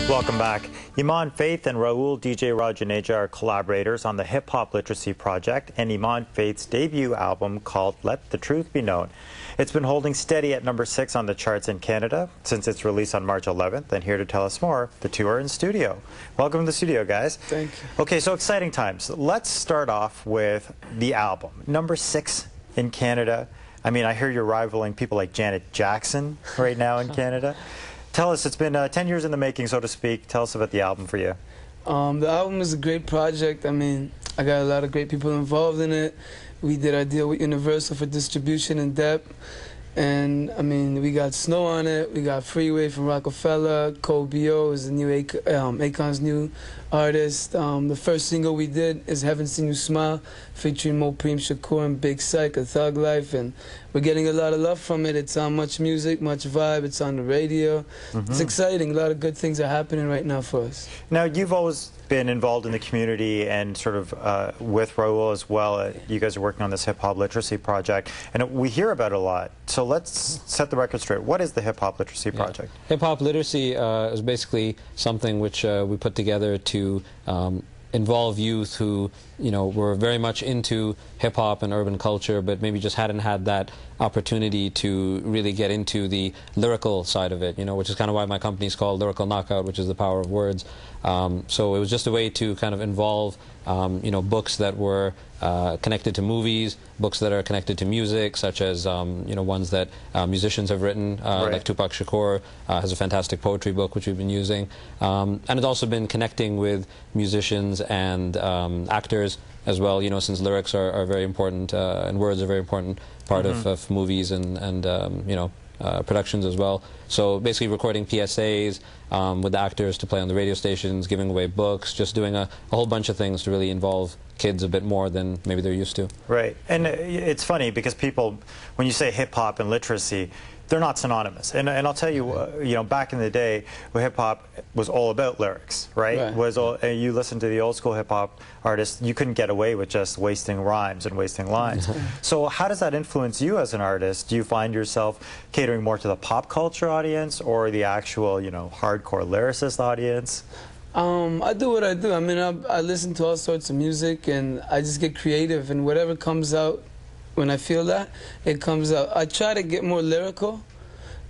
Welcome back. Imaan Faith and Rahul Deejay Rajaneja are collaborators on the Hip Hop Literacy Project and Imaan Faith's debut album called Let the Truth Be Known. It's been holding steady at #6 on the charts in Canada since its release on March 11th. And here to tell us more, the two are in studio. Welcome to the studio, guys. Thank you. Okay, so exciting times. Let's start off with the album. #6 in Canada. I mean, I hear you're rivaling people like Janet Jackson right now in Canada. Tell us, it's been 10 years in the making, so to speak. Tell us about the album for you. The album is a great project. I mean, I got a lot of great people involved in it. We did our deal with Universal for distribution and depth. And, I mean, we got Snow on it. We got Freeway from Rockefeller. Kobe is the new Akon's new artist. The first single we did is Haven't Seen You Smile, featuring Mohit Rajhans and Big Psych, A Thug Life. And we're getting a lot of love from it. It's on much music, much vibe. It's on the radio. It's exciting. A lot of good things are happening right now for us. Now, you've always been involved in the community and sort of with Rahul as well. You guys are working on this hip-hop literacy project, and we hear about it a lot. So let's set the record straight. What is the hip-hop literacy project? Hip-hop literacy is basically something which we put together to involve youth who, you know, were very much into hip-hop and urban culture, but maybe just hadn't had that opportunity to really get into the lyrical side of it, you know, which is kind of why my company is called Lyrical Knockout, which is the power of words. So it was just a way to kind of involve, you know, books that were connected to movies, books that are connected to music, such as, you know, ones that musicians have written, like Tupac Shakur has a fantastic poetry book, which we've been using. And it's also been connecting with musicians and actors as well, you know, since lyrics are very important and words are a very important part of movies and you know, productions as well. So basically recording PSAs with the actors to play on the radio stations, giving away books, just doing a whole bunch of things to really involve kids a bit more than maybe they're used to. Right. And it's funny because people, when you say hip-hop and literacy, they're not synonymous. And I'll tell you, you know, back in the day, hip-hop was all about lyrics, right? You listen to the old-school hip-hop artists, you couldn't get away with just wasting rhymes and wasting lines. So how does that influence you as an artist? Do you find yourself catering more to the pop culture audience or the actual, you know, hardcore lyricist audience? I do what I do. I mean, I listen to all sorts of music, and I just get creative, and whatever comes out, when I feel that, it comes out. I try to get more lyrical.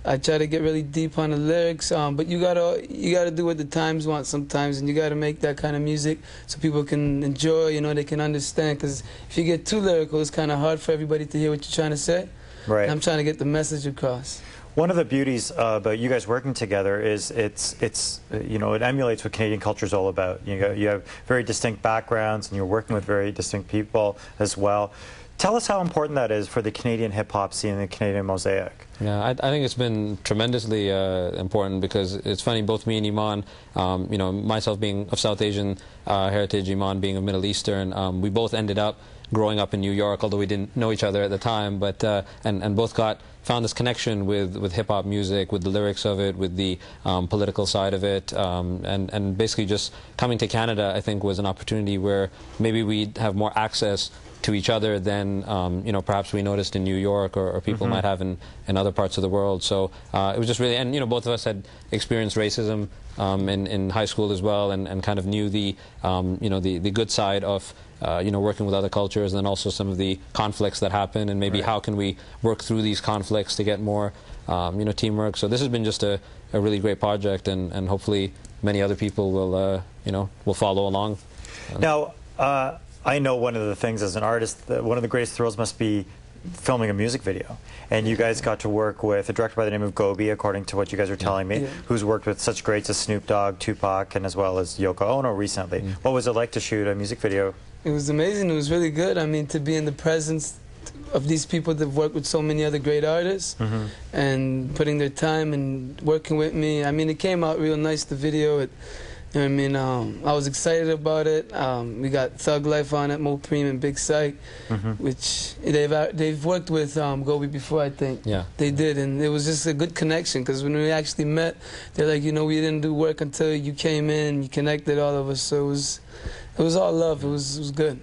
I try to get really deep on the lyrics, but you gotta do what the times want sometimes, and you gotta make that kind of music so people can enjoy, you know, they can understand. Because if you get too lyrical, it's kind of hard for everybody to hear what you're trying to say. Right. And I'm trying to get the message across. One of the beauties about you guys working together is it's you know, it emulates what Canadian culture is all about. You have very distinct backgrounds, and you're working with very distinct people as well. Tell us how important that is for the Canadian hip-hop scene and the Canadian mosaic. Yeah, I think it's been tremendously important because it's funny, both me and Imaan, you know, myself being of South Asian heritage, Imaan being of Middle Eastern, we both ended up growing up in New York, although we didn't know each other at the time, but and both found this connection with hip-hop music, with the lyrics of it, with the political side of it, and basically just coming to Canada, I think, was an opportunity where maybe we'd have more access to each other than you know, perhaps we noticed in New York or people might have in other parts of the world. So it was just really, and you know, both of us had experienced racism in high school as well, and kind of knew the you know, the good side of you know, working with other cultures, and then also some of the conflicts that happen, and maybe how can we work through these conflicts to get more you know, teamwork. So this has been just a really great project, and hopefully many other people will you know, will follow along. Now, I know one of the things as an artist, one of the greatest thrills must be filming a music video. And you guys got to work with a director by the name of Gobi, according to what you guys are telling me, who's worked with such greats as Snoop Dogg, Tupac, and as well as Yoko Ono recently. What was it like to shoot a music video? It was amazing. It was really good. I mean, to be in the presence of these people that worked with so many other great artists and putting their time and working with me. I mean, it came out real nice, the video. You know what I mean? I was excited about it. We got Thug Life on it, Mohit Rajhans and Big Psych, which they've worked with Gobi before, I think. Yeah. They did, and it was just a good connection, because when we actually met, they're like, you know, we didn't do work until you came in, you connected all of us, so it was all love. It was good.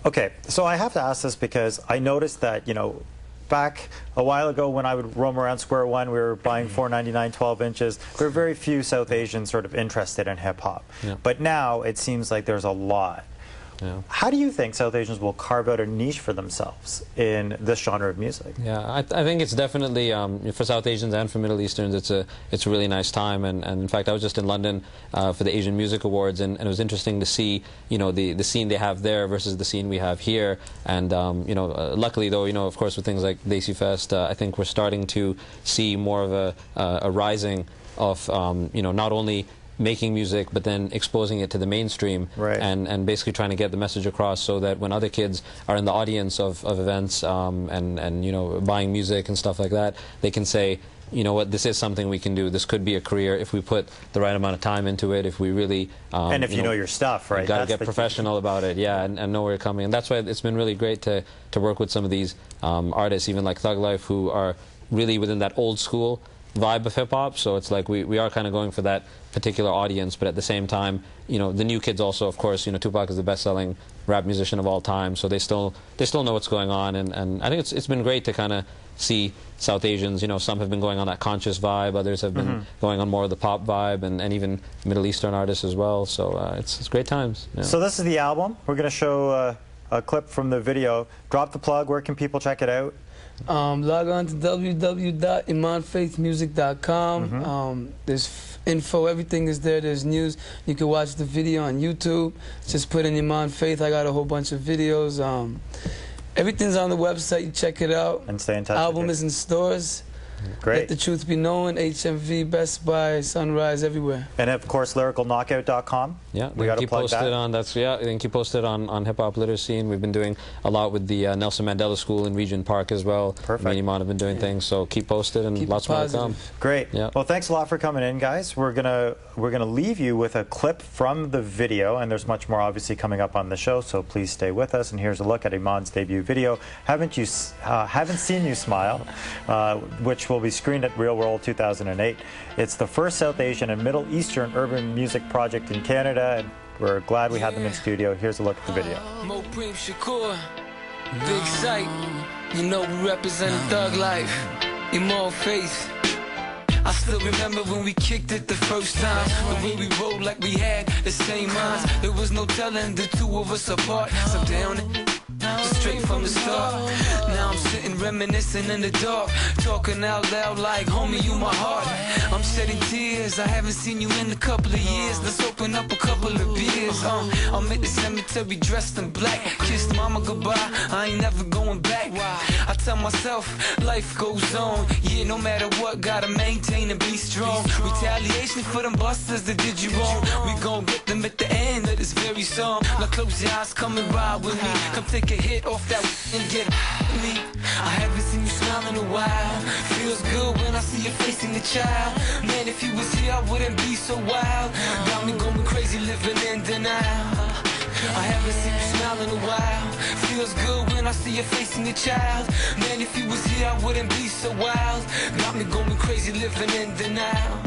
Okay, so I have to ask this because I noticed that, you know, back a while ago when I would roam around Square One, we were buying $4.99 12 inches. There were very few South Asians sort of interested in hip-hop. Yeah. But now it seems like there's a lot. Yeah. How do you think South Asians will carve out a niche for themselves in this genre of music? Yeah, I think it's definitely for South Asians and for Middle Easterns. It's a really nice time, and in fact, I was just in London for the Asian Music Awards, and it was interesting to see the scene they have there versus the scene we have here. And luckily though, of course, with things like Desi Fest, I think we're starting to see more of a rising of not only making music, but then exposing it to the mainstream, right. and basically trying to get the message across so that when other kids are in the audience of events and buying music and stuff like that, they can say, you know what, this is something we can do. This could be a career if we put the right amount of time into it, if we really... and if you know your stuff, right? You've got to get professional about it, yeah, and know where you're coming. And that's why it's been really great to work with some of these artists, even like Thug Life, who are really within that old school vibe of hip-hop. So it's like we are kind of going for that particular audience, but at the same time, the new kids also, of course, Tupac is the best-selling rap musician of all time, so they still know what's going on, and I think it's been great to kind of see South Asians, some have been going on that conscious vibe, others have been going on more of the pop vibe, and even Middle Eastern artists as well, so it's great times. Yeah. So this is the album. We're going to show a clip from the video. Drop the plug. Where can people check it out? Log on to www.imaanfaithmusic.com. There's info, everything is there. There's news. You can watch the video on YouTube. Just put in Imaan Faith. I got a whole bunch of videos. Everything's on the website. You check it out. And stay in touch. Album is in stores. Great. Let the truth be known. HMV, Best Buy, Sunrise, everywhere. And of course, lyricalknockout.com. Yeah, we got to plug that. I think you posted on hip hop literacy, and we've been doing a lot with the Nelson Mandela School in Regent Park as well. Perfect. Me and Imaan have been doing things, so keep posted and keep lots more to come. Great. Yeah. Well, thanks a lot for coming in, guys. We're gonna leave you with a clip from the video, and there's much more obviously coming up on the show. So please stay with us. And here's a look at Imaan's debut video. Haven't Seen You Smile, which will be screened at Real World 2008. It's the first South Asian and Middle Eastern urban music project in Canada, and we're glad we had them in studio. Here's a look at the video. Big sight, we represent Thug Life, Imaan Faith. I still remember when we kicked it the first time, the way we rolled like we had the same minds. There was no telling the two of us apart. So down just straight from the start. Now I'm sitting reminiscing in the dark, talking out loud like, homie, you my heart. I'm shedding tears, I haven't seen you in a couple of years. Let's open up a couple of beers. I'm at the cemetery dressed in black, kissed mama goodbye, I ain't never going back. I tell myself, life goes on, yeah, no matter what, gotta maintain and be strong. Retaliation for them busters that did you wrong, we gon' get them at the end of this very song. Now close your eyes, come and ride with me, come take a hit off that and get me. I haven't seen you smile in a while. Feels good when I see you facing the child. Man, if you was here, I wouldn't be so wild. Got me going crazy, living in denial. I haven't seen you smile in a while. Feels good when I see you facing the child. Man, if you was here, I wouldn't be so wild. Got me going crazy, living in denial.